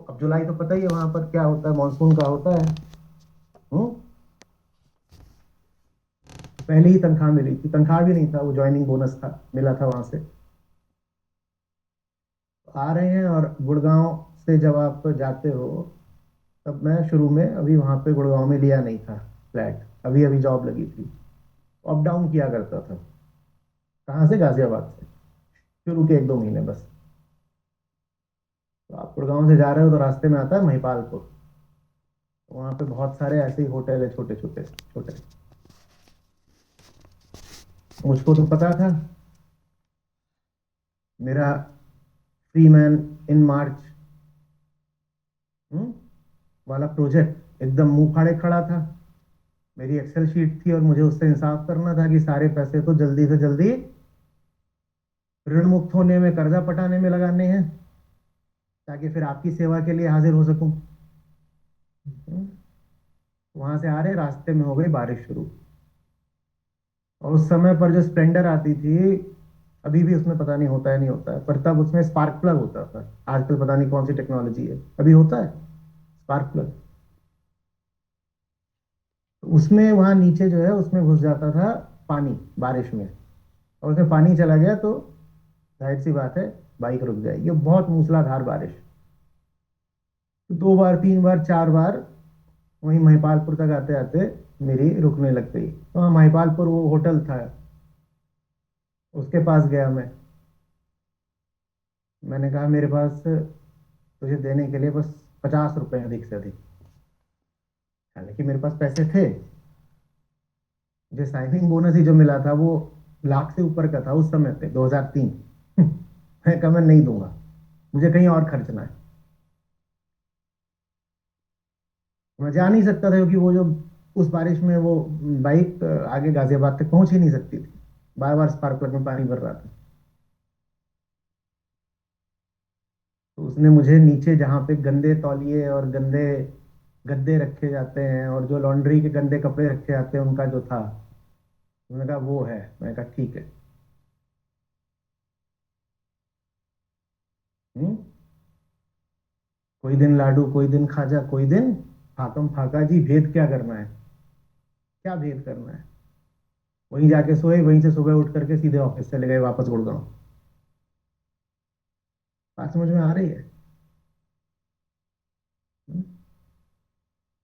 अब जुलाई तो पता ही है वहां पर क्या होता है, मानसून का होता है। हम्म। पहले ही तनख्वाह मिली थी, तनख्वाह भी नहीं था, वो ज्वाइनिंग बोनस था, मिला था वहां से। आ रहे हैं, और गुड़गांव से जब आप जाते हो, तब मैं शुरू में अभी वहां पे गुड़गांव में लिया नहीं था फ्लैट, अभी अभी जॉब लगी थी, अप डाउन किया करता था। कहाँ से? गाजियाबाद से, शुरू के 1-2 महीने बस। तो आप गुड़गांव से जा रहे हो तो रास्ते में आता है महिपालपुर, तो वहाँ पे बहुत सारे ऐसे ही होटल है, छोटे छोटे छोटे। मुझको तो पता था, मेरा फ्री मैन इन मार्च वाला प्रोजेक्ट एकदम मुंह फाड़े खड़ा था। मेरी एक्सेल शीट थी और मुझे उससे इंसाफ करना था कि सारे पैसे तो जल्दी से जल्दी ऋण मुक्त होने में, कर्जा पटाने में लगाने हैं, ताकि फिर आपकी सेवा के लिए हाजिर हो सकूं। वहां से आ रहे रास्ते में हो गई बारिश शुरू, और उस समय पर जो स्प्लेंडर आती थी, अभी भी उसमें पता नहीं होता है नहीं होता है, पर तब उसमें स्पार्क प्लग होता था। आजकल पता नहीं कौन सी टेक्नोलॉजी है, अभी होता है स्पार्क प्लग। तो उसमें वहां नीचे जो है उसमें घुस जाता था पानी बारिश में, और उसमें पानी चला गया तो जाहिर सी बात है बाइक रुक जाएगी। बहुत मूसलाधार बारिश, तो 2 बार 3 बार 4 बार वहीं महिपालपुर तक आते आते मेरी रुकने लग गई। तो वहाँ महिपालपुर वो होटल था, उसके पास गया मैं। मैंने कहा मेरे पास तुझे देने के लिए बस 50 रुपए अधिक से अधिक। हालांकि मेरे पास पैसे थे, मुझे साइनिंग बोनस ही जो मिला था वो लाख से ऊपर का था उस समय पे, 2003। मैं कहा मैं नहीं दूंगा, मुझे कहीं और खर्चना है। मैं जा नहीं सकता था, क्योंकि वो जो उस बारिश में वो बाइक आगे गाजियाबाद तक पहुंच ही नहीं सकती थी, बार बार स्पार्क प्लग में पानी भर रहा था। तो उसने मुझे नीचे जहाँ पे गंदे तौलिए और गंदे गद्दे रखे जाते हैं, और जो लॉन्ड्री के गंदे कपड़े रखे जाते हैं, उनका जो था, उन्होंने कहा वो है। मैंने कहा ठीक है। हम्म। कोई दिन लाडू, कोई दिन खाजा, कोई दिन फाकम फाका जी, भेद क्या करना है? क्या भेद करना है? वहीं जाके सोए, वहीं से सुबह उठ करके सीधे ऑफिस चले गए वापस गुड़गांव। बात समझ में आ रही है? हम्म?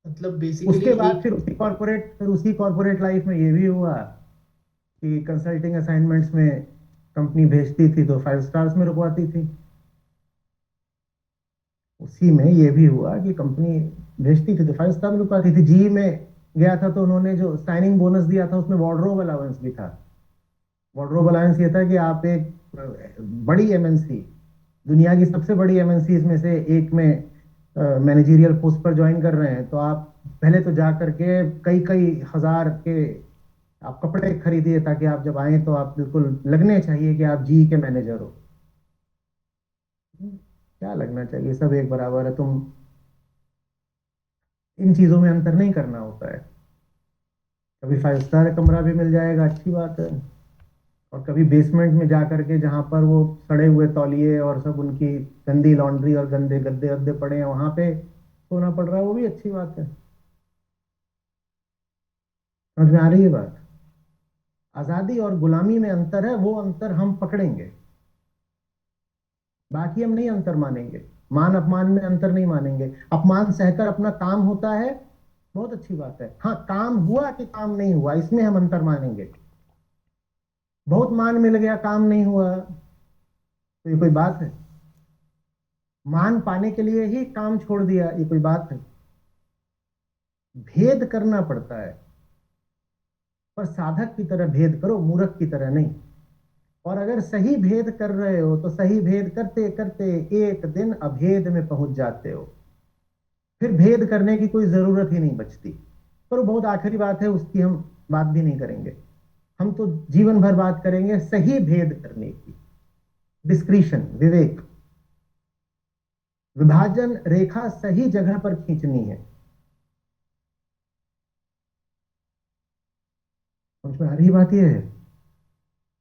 मतलब बेसिकली उसके बाद एक। फिर उसी कॉर्पोरेट लाइफ में ये भी हुआ कि कंसल्टिंग असाइनमेंट्स में कंपनी भेजती थी तो 5 स्टार्स में रुकवाती थी। उसी में ये भी हुआ कि कंपनी भेजती थी तो 5 स्टार में रुकवाती थी। जी में गया था तो उन्होंने जो साइनिंग बोनस दिया था उसमें वार्डरोब अलाउंस भी था। वार्डरोब अलाउंस ये था कि आप एक बड़ी एमएनसी, दुनिया की सबसे बड़ी एमएनसी में से एक में मैनेजरियल पोस्ट पर ज्वाइन कर रहे हैं, तो आप पहले तो जा करके कई कई हजार के आप कपड़े खरीदिए, ताकि आप जब आए तो आप बिल्कुल लगने चाहिए कि आप जी के मैनेजर हो। क्या लगना चाहिए, सब एक बराबर है। तुम इन चीजों में अंतर नहीं करना होता है। कभी 5 स्टार कमरा भी मिल जाएगा, अच्छी बात है, और कभी बेसमेंट में जा करके जहां पर वो सड़े हुए तौलिए और सब उनकी गंदी लॉन्ड्री और गंदे गद्दे अद्दे पड़े हैं, वहां पे सोना पड़ रहा है, वो भी अच्छी बात है। समझ में आ रही है बात? आजादी और गुलामी में अंतर है, वो अंतर हम पकड़ेंगे, बाकी हम नहीं अंतर मानेंगे। मान अपमान में अंतर नहीं मानेंगे। अपमान सहकर अपना काम होता है, बहुत अच्छी बात है। हाँ, काम हुआ कि काम नहीं हुआ, इसमें हम अंतर मानेंगे। बहुत मान मिल गया, काम नहीं हुआ, तो ये कोई बात है? मान पाने के लिए ही काम छोड़ दिया, ये कोई बात है? भेद करना पड़ता है, पर साधक की तरह भेद करो, मूर्ख की तरह नहीं। और अगर सही भेद कर रहे हो तो सही भेद करते करते एक दिन अभेद में पहुंच जाते हो, फिर भेद करने की कोई जरूरत ही नहीं बचती। पर वो बहुत आखिरी बात है, उसकी हम बात भी नहीं करेंगे। हम तो जीवन भर बात करेंगे सही भेद करने की, डिस्क्रिशन, विवेक, विभाजन रेखा सही जगह पर खींचनी है। समझ में आ रही बात यह है?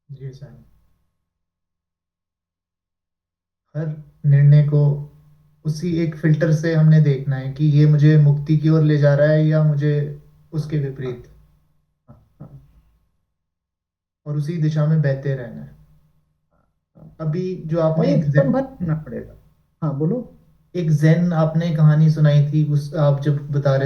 जी सर, हर निर्णय को उसी एक फिल्टर से हमने देखना है कि ये मुझे मुक्ति की ओर ले जा रहा है या मुझे उसके विपरीत, हाँ, हाँ, और उसी दिशा में बहते रहना है। हाँ। अभी जो और आपने एक संभल करना पड़ेगा। हाँ बोलो। एक zen आपने कहानी सुनाई थी, उस आप जब बता रहे